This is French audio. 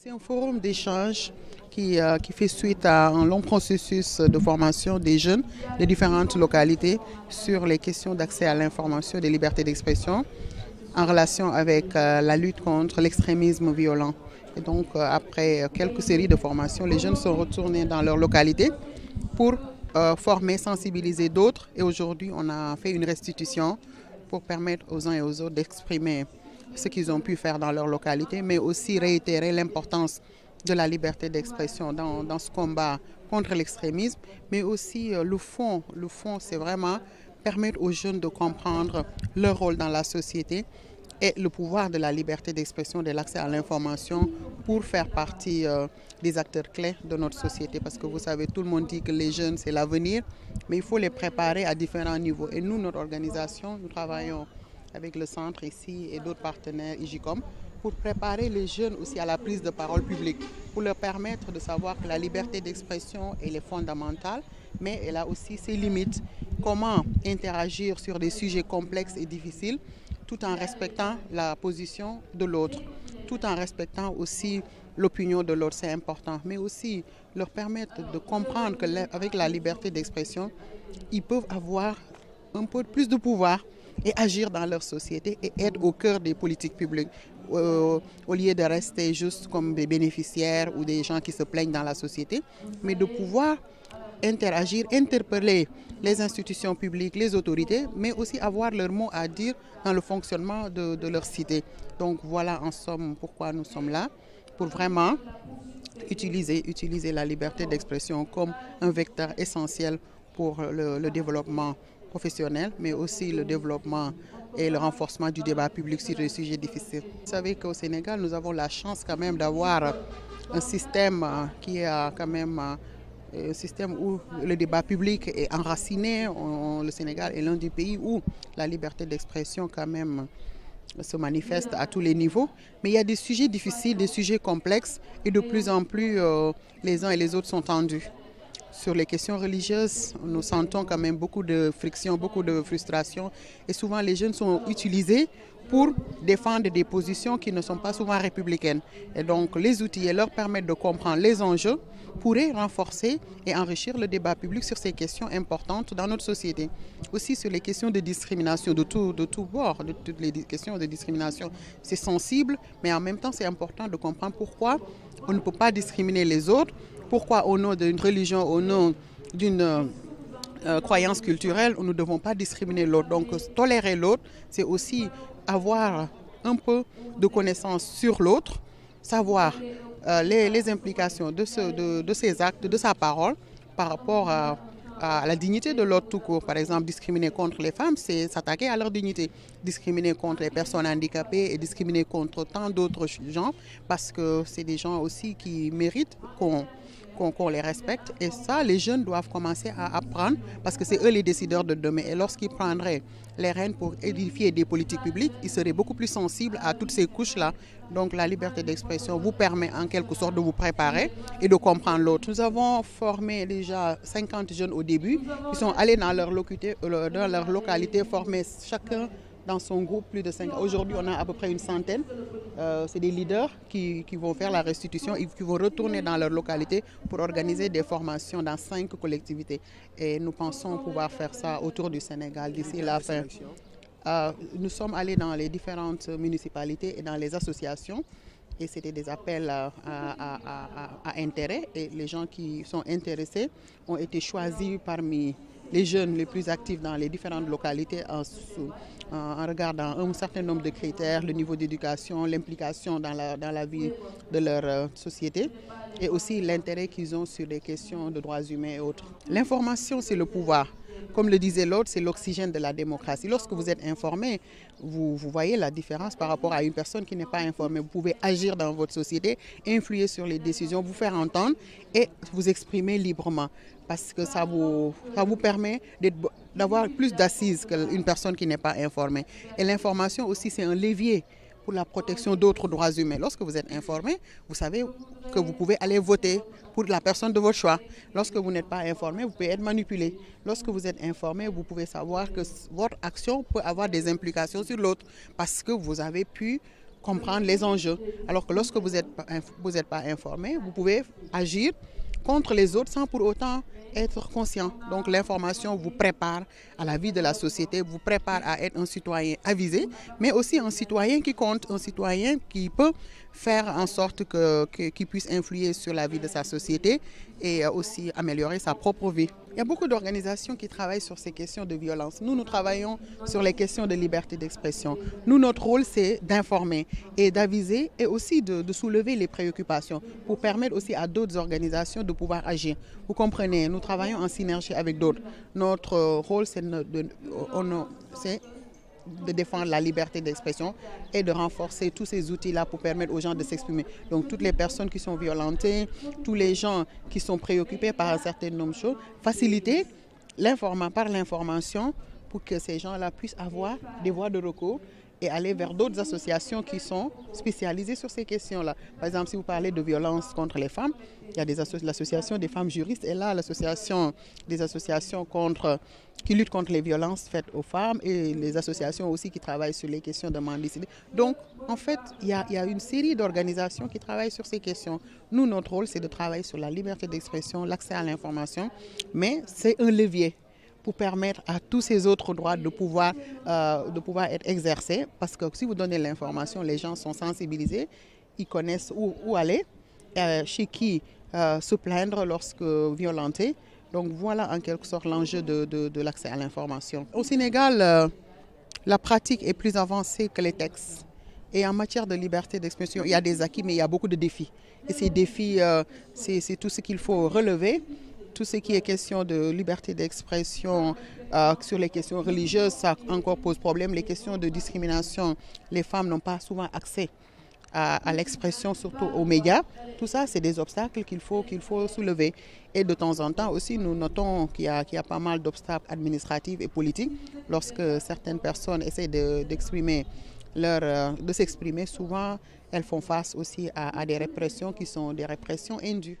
C'est un forum d'échange qui fait suite à un long processus de formation des jeunes de différentes localités sur les questions d'accès à l'information et des libertés d'expression en relation avec la lutte contre l'extrémisme violent. Et donc, après quelques séries de formations, les jeunes sont retournés dans leur localité pour former, sensibiliser d'autres. Et aujourd'hui, on a fait une restitution pour permettre aux uns et aux autres d'exprimer ce qu'ils ont pu faire dans leur localité, mais aussi réitérer l'importance de la liberté d'expression dans ce combat contre l'extrémisme, mais aussi le fond. Le fond, c'est vraiment permettre aux jeunes de comprendre leur rôle dans la société et le pouvoir de la liberté d'expression, de l'accès à l'information pour faire partie des acteurs clés de notre société. Parce que vous savez, tout le monde dit que les jeunes, c'est l'avenir, mais il faut les préparer à différents niveaux. Et nous, notre organisation, nous travaillons avec le centre ici et d'autres partenaires, IGICOM, pour préparer les jeunes aussi à la prise de parole publique, pour leur permettre de savoir que la liberté d'expression, elle est fondamentale, mais elle a aussi ses limites. Comment interagir sur des sujets complexes et difficiles tout en respectant la position de l'autre, tout en respectant aussi l'opinion de l'autre, c'est important, mais aussi leur permettre de comprendre qu'avec la liberté d'expression, ils peuvent avoir un peu plus de pouvoir et agir dans leur société et être au cœur des politiques publiques, au lieu de rester juste comme des bénéficiaires ou des gens qui se plaignent dans la société, mais de pouvoir interagir, interpeller les institutions publiques, les autorités, mais aussi avoir leur mot à dire dans le fonctionnement de leur cité. Donc voilà en somme pourquoi nous sommes là, pour vraiment utiliser la liberté d'expression comme un vecteur essentiel pour le développement professionnel, mais aussi le développement et le renforcement du débat public sur des sujets difficiles. Vous savez qu'au Sénégal, nous avons la chance quand même d'avoir un système qui est quand même un système où le débat public est enraciné. Le Sénégal est l'un des pays où la liberté d'expression quand même se manifeste à tous les niveaux. Mais il y a des sujets difficiles, des sujets complexes et de plus en plus les uns et les autres sont tendus. Sur les questions religieuses, nous sentons quand même beaucoup de friction, beaucoup de frustration et souvent les jeunes sont utilisés pour défendre des positions qui ne sont pas souvent républicaines. Et donc les outils leur permettent de comprendre les enjeux pourraient renforcer et enrichir le débat public sur ces questions importantes dans notre société. Aussi sur les questions de discrimination de tout bord, de toutes les questions de discrimination. C'est sensible, mais en même temps c'est important de comprendre pourquoi on ne peut pas discriminer les autres, pourquoi au nom d'une religion, au nom d'une croyance culturelle, nous ne devons pas discriminer l'autre. Donc tolérer l'autre, c'est aussi avoir un peu de connaissance sur l'autre, savoir les implications de ses actes, de sa parole par rapport à la dignité de l'autre tout court. Par exemple, discriminer contre les femmes, c'est s'attaquer à leur dignité. Discriminer contre les personnes handicapées et discriminer contre tant d'autres gens parce que c'est des gens aussi qui méritent qu'on les respecte. Et ça, les jeunes doivent commencer à apprendre parce que c'est eux les décideurs de demain. Et lorsqu'ils prendraient les rênes pour édifier des politiques publiques, ils seraient beaucoup plus sensibles à toutes ces couches-là. Donc la liberté d'expression vous permet en quelque sorte de vous préparer et de comprendre l'autre. Nous avons formé déjà 50 jeunes au début qui sont allés dans leur localité former chacun dans son groupe, plus de 5. Aujourd'hui, on a à peu près une centaine. C'est des leaders qui vont faire la restitution et qui vont retourner dans leur localité pour organiser des formations dans 5 collectivités. Et nous pensons pouvoir faire ça autour du Sénégal d'ici la fin. Nous sommes allés dans les différentes municipalités et dans les associations. Et c'était des appels à intérêt. Et les gens qui sont intéressés ont été choisis parmi les jeunes les plus actifs dans les différentes localités en regardant un certain nombre de critères, le niveau d'éducation, l'implication dans la vie de leur société et aussi l'intérêt qu'ils ont sur les questions de droits humains et autres. L'information, c'est le pouvoir. Comme le disait l'autre, c'est l'oxygène de la démocratie. Lorsque vous êtes informé, vous voyez la différence par rapport à une personne qui n'est pas informée. Vous pouvez agir dans votre société, influer sur les décisions, vous faire entendre et vous exprimer librement. Parce que ça vous permet d'avoir plus d'assises qu'une personne qui n'est pas informée. Et l'information aussi, c'est un levier pour la protection d'autres droits humains. Lorsque vous êtes informé, vous savez que vous pouvez aller voter pour la personne de votre choix. Lorsque vous n'êtes pas informé, vous pouvez être manipulé. Lorsque vous êtes informé, vous pouvez savoir que votre action peut avoir des implications sur l'autre parce que vous avez pu comprendre les enjeux. Alors que lorsque vous n'êtes pas informé, vous pouvez agir contre les autres sans pour autant être conscient. Donc l'information vous prépare à la vie de la société, vous prépare à être un citoyen avisé, mais aussi un citoyen qui compte, un citoyen qui peut faire en sorte qu'il puisse influer sur la vie de sa société et aussi améliorer sa propre vie. Il y a beaucoup d'organisations qui travaillent sur ces questions de violence. Nous travaillons sur les questions de liberté d'expression. Notre rôle, c'est d'informer et d'aviser et aussi de soulever les préoccupations pour permettre aussi à d'autres organisations de pouvoir agir. Vous comprenez, nous travaillons en synergie avec d'autres. Notre rôle, c'est de défendre la liberté d'expression et de renforcer tous ces outils-là pour permettre aux gens de s'exprimer. Donc toutes les personnes qui sont violentées, tous les gens qui sont préoccupés par un certain nombre de choses, faciliter par l'information pour que ces gens-là puissent avoir des voies de recours et aller vers d'autres associations qui sont spécialisées sur ces questions-là. Par exemple, si vous parlez de violence contre les femmes, il y a l'association des femmes juristes et là, l'association des associations qui luttent contre les violences faites aux femmes et les associations aussi qui travaillent sur les questions de mendicité. Donc, en fait, il y a une série d'organisations qui travaillent sur ces questions. Notre rôle, c'est de travailler sur la liberté d'expression, l'accès à l'information, mais c'est un levier pour permettre à tous ces autres droits de pouvoir être exercés. Parce que si vous donnez l'information, les gens sont sensibilisés, ils connaissent où aller, chez qui se plaindre lorsque violentés. Donc voilà en quelque sorte l'enjeu de l'accès à l'information. Au Sénégal, la pratique est plus avancée que les textes. Et en matière de liberté d'expression, il y a des acquis, mais il y a beaucoup de défis. Et ces défis, c'est tout ce qu'il faut relever. Tout ce qui est question de liberté d'expression sur les questions religieuses, ça encore pose problème. Les questions de discrimination, les femmes n'ont pas souvent accès à l'expression, surtout aux médias. Tout ça, c'est des obstacles qu'il faut soulever. Et de temps en temps aussi, nous notons qu'il y a pas mal d'obstacles administratifs et politiques. Lorsque certaines personnes essaient de s'exprimer, souvent elles font face aussi à des répressions qui sont des répressions indues.